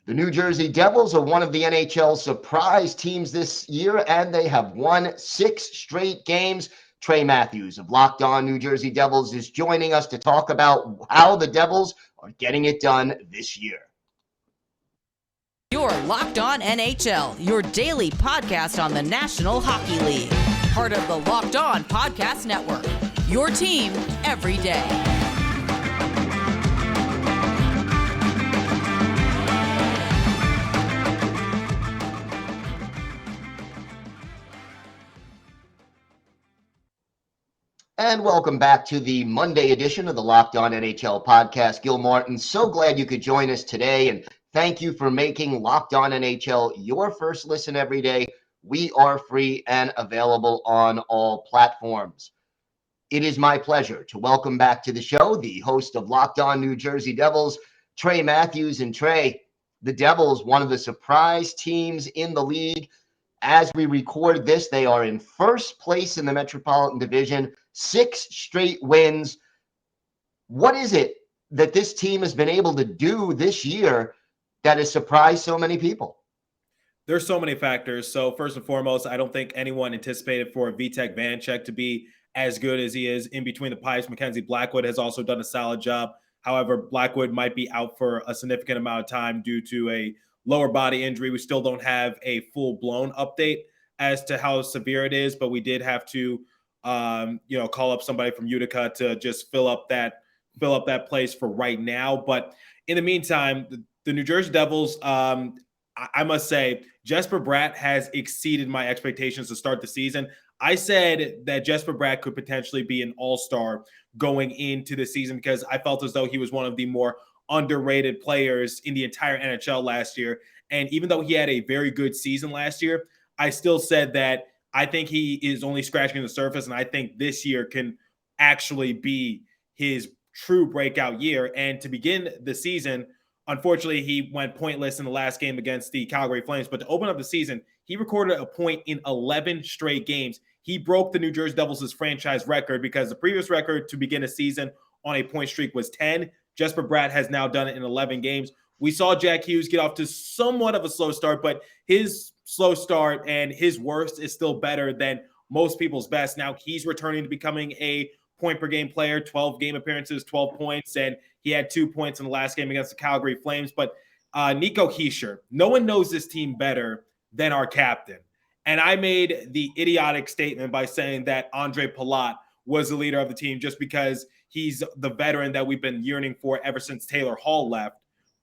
The New Jersey Devils are one of the NHL's surprise teams this year, and they have won 6 straight games. Trey Matthews of Locked On New Jersey Devils is joining us to talk about how the Devils are getting it done this year. You're Locked On NHL, your daily podcast on the National Hockey League. Part of the Locked On Podcast Network, your team every day. And welcome back to the Monday edition of the Locked On NHL podcast. Gil Martin, so glad you could join us today. And thank you for making Locked On NHL your first listen every day. We are free and available on all platforms. It is my pleasure to welcome back to the show the host of Locked On New Jersey Devils, Trey Matthews. And Trey, the Devils, one of the surprise teams in the league. As we record this, they are in first place in the Metropolitan Division, 6 straight wins. What is it that this team has been able to do this year that has surprised so many people? There's so many factors. So first and foremost, I don't think anyone anticipated for Vitek Vanecek to be as good as he is in between the pipes. Mackenzie Blackwood has also done a solid job. However, Blackwood might be out for a significant amount of time due to a lower body injury. We still don't have a full-blown update as to how severe it is, but we did have to, call up somebody from Utica to just fill up that place for right now. But in the meantime, the New Jersey Devils, I must say, Jesper Bratt has exceeded my expectations to start the season. I said that Jesper Bratt could potentially be an all-star going into the season because I felt as though he was one of the more underrated players in the entire NHL last year. And even though he had a very good season last year, I still said that I think he is only scratching the surface. And I think this year can actually be his true breakout year. And to begin the season, unfortunately, he went pointless in the last game against the Calgary Flames. But to open up the season, he recorded a point in 11 straight games. He broke the New Jersey Devils' franchise record because the previous record to begin a season on a point streak was 10. Jesper Bratt has now done it in 11 games. We saw Jack Hughes get off to somewhat of a slow start, but his slow start and his worst is still better than most people's best. Now he's returning to becoming a point-per-game player, 12 game appearances, 12 points, and he had 2 points in the last game against the Calgary Flames. But Nic Hischier, no one knows this team better than our captain. And I made the idiotic statement by saying that Andre Palat was the leader of the team just because he's the veteran that we've been yearning for ever since Taylor Hall left.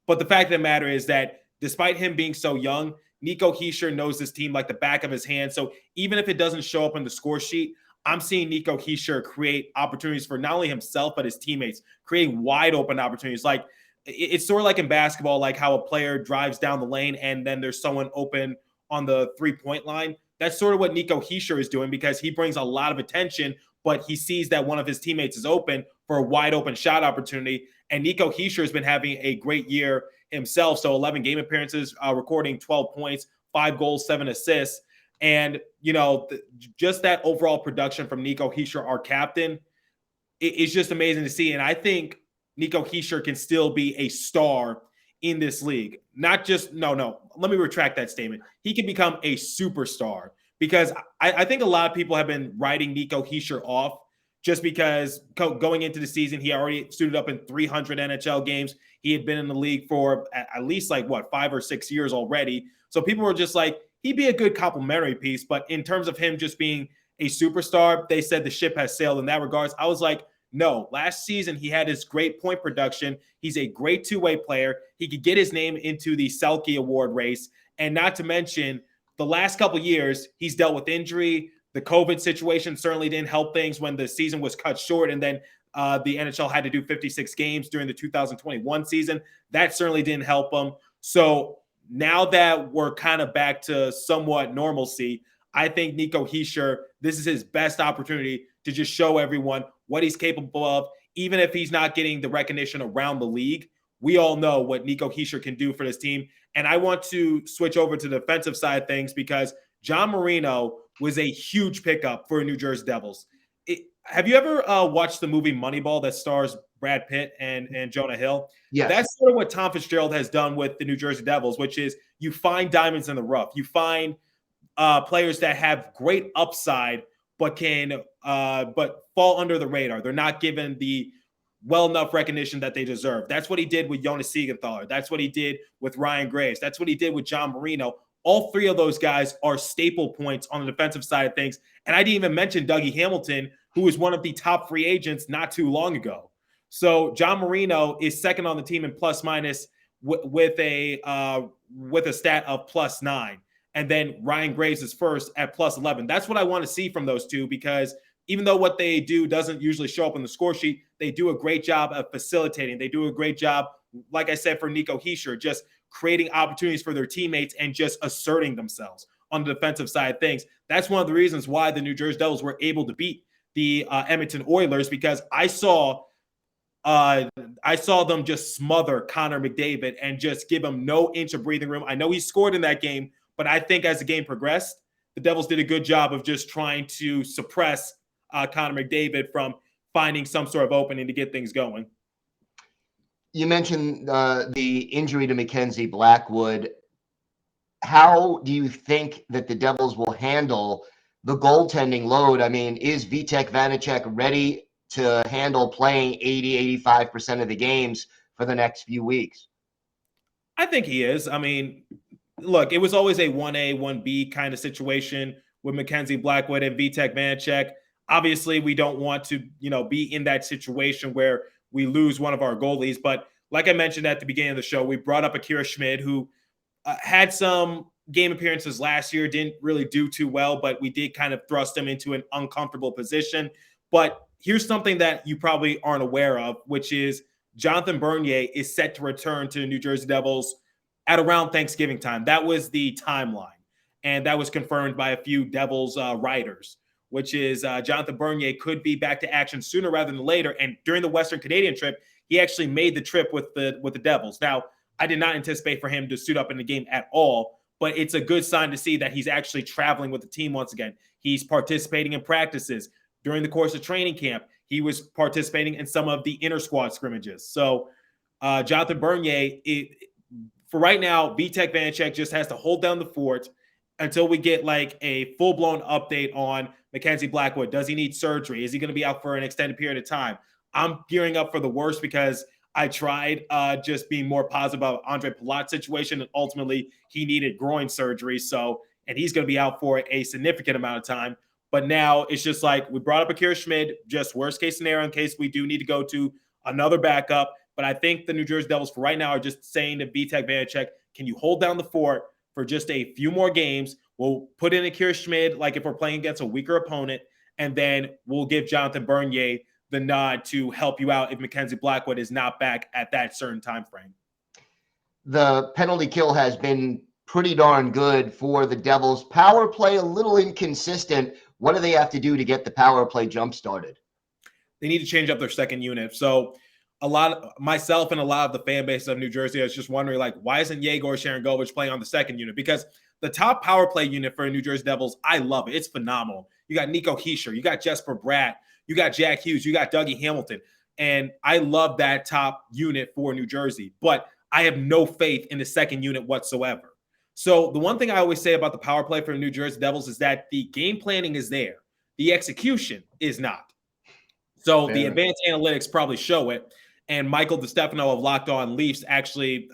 But the fact of the matter is that despite him being so young, Nic Hischier knows this team like the back of his hand. So even if it doesn't show up in the score sheet, I'm seeing Nic Hischier create opportunities for not only himself, but his teammates, creating wide open opportunities. Like it's sort of like in basketball, like how a player drives down the lane and then there's someone open on the 3-point line. That's sort of what Nic Hischier is doing because he brings a lot of attention, but he sees that one of his teammates is open for a wide open shot opportunity. And Nic Hischier has been having a great year himself. So 11 game appearances, recording 12 points, 5 goals, 7 assists. And, just that overall production from Nic Hischier, our captain, it's just amazing to see. And I think Nic Hischier can still be a star in this league. Not just, no, let me retract that statement. He can become a superstar because I think a lot of people have been writing Nic Hischier off just because going into the season, he already suited up in 300 NHL games. He had been in the league for at least 5 or 6 years already. So people were just like, he'd be a good complementary piece. But in terms of him just being a superstar, they said the ship has sailed in that regards. I was like, no, last season he had his great point production. He's a great two-way player. He could get his name into the Selke Award race. And not to mention, the last couple of years, he's dealt with injury. The COVID situation certainly didn't help things when the season was cut short. And then the NHL had to do 56 games during the 2021 season. That certainly didn't help him. So now that we're kind of back to somewhat normalcy, I think Nic Hischier, this is his best opportunity to just show everyone what he's capable of, even if he's not getting the recognition around the league. We all know what Nic Hischier can do for this team. And I want to switch over to the defensive side of things because John Marino was a huge pickup for New Jersey Devils. Have you ever watched the movie Moneyball that stars Brad Pitt and Jonah Hill. Yes. That's sort of what Tom Fitzgerald has done with the New Jersey Devils, which is you find diamonds in the rough. You find players that have great upside, but fall under the radar. They're not given the well enough recognition that they deserve. That's what he did with Jonas Siegenthaler. That's what he did with Ryan Graves. That's what he did with John Marino. All three of those guys are staple points on the defensive side of things. And I didn't even mention Dougie Hamilton, who was one of the top free agents not too long ago. So John Marino is second on the team in plus minus with a stat of +9. And then Ryan Graves is first at +11. That's what I want to see from those two, because even though what they do doesn't usually show up on the score sheet, they do a great job of facilitating. They do a great job, like I said, for Nic Hischier, just creating opportunities for their teammates and just asserting themselves on the defensive side of things. That's one of the reasons why the New Jersey Devils were able to beat the Edmonton Oilers, because I saw them just smother Connor McDavid and just give him no inch of breathing room. I know he scored in that game, but I think as the game progressed, the Devils did a good job of just trying to suppress Connor McDavid from finding some sort of opening to get things going. You mentioned the injury to Mackenzie Blackwood. How do you think that the Devils will handle the goaltending load? I mean, is Vitek Vanecek ready to handle playing 80-85% of the games for the next few weeks? I think he is. I mean, look, it was always a 1A, 1B kind of situation with Mackenzie Blackwood and Vitek Vanecek. Obviously, we don't want to, be in that situation where we lose one of our goalies. But like I mentioned at the beginning of the show, we brought up Akira Schmid, who had some game appearances last year, didn't really do too well, but we did kind of thrust him into an uncomfortable position. But here's something that you probably aren't aware of, which is Jonathan Bernier is set to return to the New Jersey Devils at around Thanksgiving time. That was the timeline, and that was confirmed by a few Devils writers, which is Jonathan Bernier could be back to action sooner rather than later. And during the Western Canadian trip, he actually made the trip with the Devils. Now, I did not anticipate for him to suit up in the game at all, but it's a good sign to see that he's actually traveling with the team once again. He's participating in practices. During the course of training camp, he was participating in some of the inter-squad scrimmages. So Jonathan Bernier, for right now, Vitek Vanecek just has to hold down the fort until we get like a full-blown update on Mackenzie Blackwood. Does he need surgery? Is he going to be out for an extended period of time? I'm gearing up for the worst because I tried just being more positive about Andre Palat's situation, and ultimately he needed groin surgery. And he's going to be out for a significant amount of time. But now it's just like we brought up Akira Schmid, just worst case scenario in case we do need to go to another backup. But I think the New Jersey Devils for right now are just saying to Vitek Vanecek, can you hold down the fort for just a few more games? We'll put in Akira Schmid, like if we're playing against a weaker opponent, and then we'll give Jonathan Bernier the nod to help you out if Mackenzie Blackwood is not back at that certain time frame. The penalty kill has been pretty darn good for the Devils. Power play a little inconsistent. What do they have to do to get the power play jump started? They need to change up their second unit. So myself and a lot of the fan base of New Jersey is just wondering, like, why isn't Yegor Sharangovich playing on the second unit? Because the top power play unit for the New Jersey Devils, I love it. It's phenomenal. You got Nic Hischier, you got Jesper Bratt, you got Jack Hughes, you got Dougie Hamilton. And I love that top unit for New Jersey, but I have no faith in the second unit whatsoever. So the one thing I always say about the power play for the New Jersey Devils is that the game planning is there. The execution is not. So the advanced analytics probably show it. And Michael DiStefano of Locked On Leafs, actually,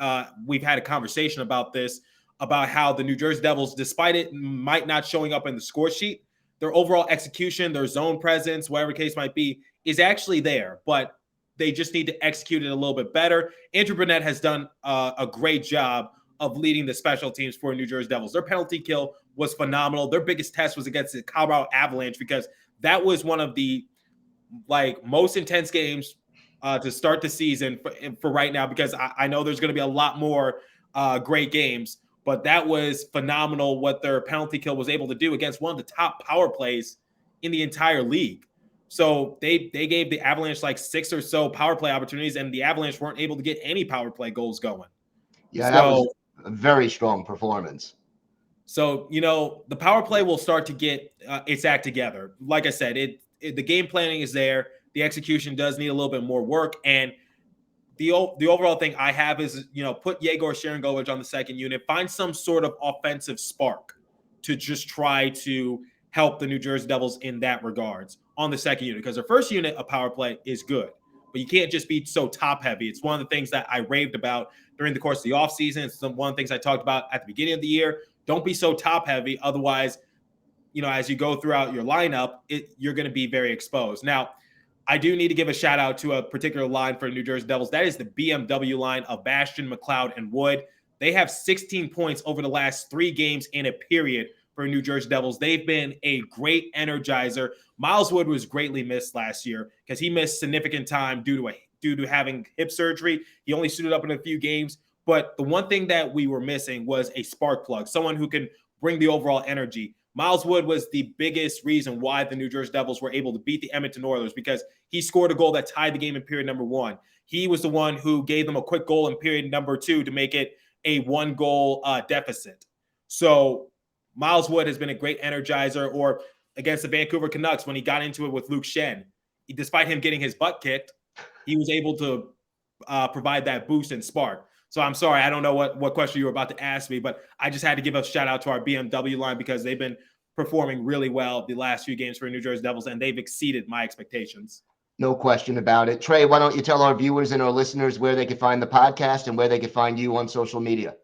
we've had a conversation about this, about how the New Jersey Devils, despite it might not showing up in the score sheet, their overall execution, their zone presence, whatever case might be, is actually there. But they just need to execute it a little bit better. Andrew Brunette has done a great job of leading the special teams for New Jersey Devils. Their penalty kill was phenomenal. Their biggest test was against the Colorado Avalanche, because that was one of the most intense games to start the season for right now, because I know there's going to be a lot more great games, but that was phenomenal what their penalty kill was able to do against one of the top power plays in the entire league. So they gave the Avalanche like 6 or so power play opportunities, and the Avalanche weren't able to get any power play goals going. Yeah, that was a very strong performance. So, the power play will start to get its act together. Like I said, the game planning is there. the execution does need a little bit more work. And the overall thing I have is, put Yegor Sharangovich on the second unit, find some sort of offensive spark to just try to help the New Jersey Devils in that regards on the second unit, because their first unit of power play is good, but you can't just be so top heavy. It's one of the things that I raved about during the course of the offseason. It's one of the things I talked about at the beginning of the year. Don't be so top heavy. Otherwise, as you go throughout your lineup, you're going to be very exposed. Now, I do need to give a shout out to a particular line for the New Jersey Devils. That is the BMW line of Bastian, McLeod, and Wood. They have 16 points over the last 3 games in a period for New Jersey Devils. They've been a great energizer. Miles Wood was greatly missed last year because he missed significant time due to having hip surgery. He only suited up in a few games. But the one thing that we were missing was a spark plug, someone who can bring the overall energy. Miles Wood was the biggest reason why the New Jersey Devils were able to beat the Edmonton Oilers, because he scored a goal that tied the game in period number 1. He was the one who gave them a quick goal in period number 2 to make it a 1-goal deficit. So Miles Wood has been a great energizer. Or against the Vancouver Canucks, when he got into it with Luke Schenn, despite him getting his butt kicked, he was able to provide that boost and spark. So I'm sorry, I don't know what question you were about to ask me, but I just had to give a shout out to our BMW line because they've been performing really well the last few games for New Jersey Devils, and they've exceeded my expectations. No question about it. Trey, why don't you tell our viewers and our listeners where they can find the podcast and where they can find you on social media?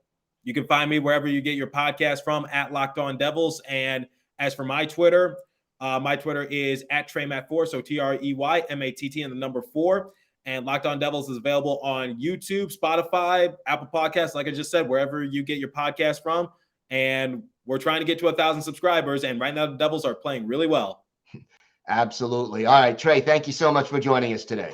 You can find me wherever you get your podcast from, at Locked On Devils. And as for my Twitter is at TreyMatt4, so TreyMatt and the number 4. And Locked On Devils is available on YouTube, Spotify, Apple Podcasts, like I just said, wherever you get your podcast from. And we're trying to get to 1,000 subscribers. And right now, the Devils are playing really well. Absolutely. All right, Trey, thank you so much for joining us today.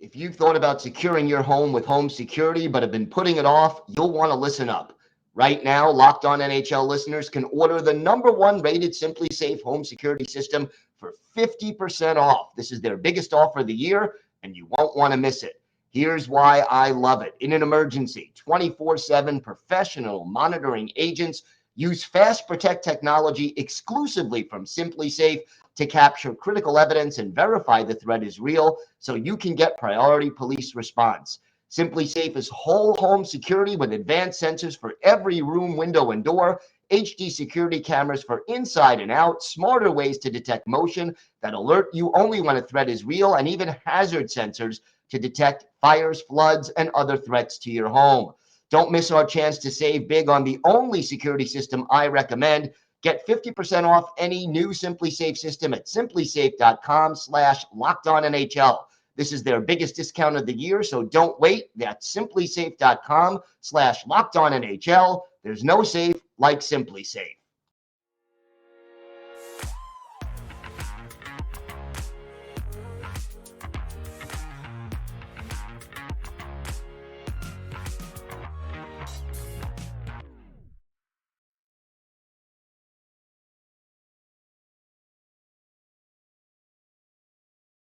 If you've thought about securing your home with home security but have been putting it off, you'll want to listen up. Right now, Locked On NHL listeners can order the #1 rated SimpliSafe home security system for 50% off. This is their biggest offer of the year, and you won't want to miss it. Here's why I love it. In an emergency, 24/7 professional monitoring agents use Fast Protect technology exclusively from SimpliSafe to capture critical evidence and verify the threat is real, so you can get priority police response. SimpliSafe is whole home security with advanced sensors for every room, window, and door, HD security cameras for inside and out, smarter ways to detect motion that alert you only when a threat is real, and even hazard sensors to detect fires, floods, and other threats to your home. Don't miss our chance to save big on the only security system I recommend. Get 50% off any new SimpliSafe system at simplisafe.com/LockedOnNHL. This is their biggest discount of the year, so don't wait. That's simplisafe.com/LockedOnNHL. There's no safe like SimpliSafe.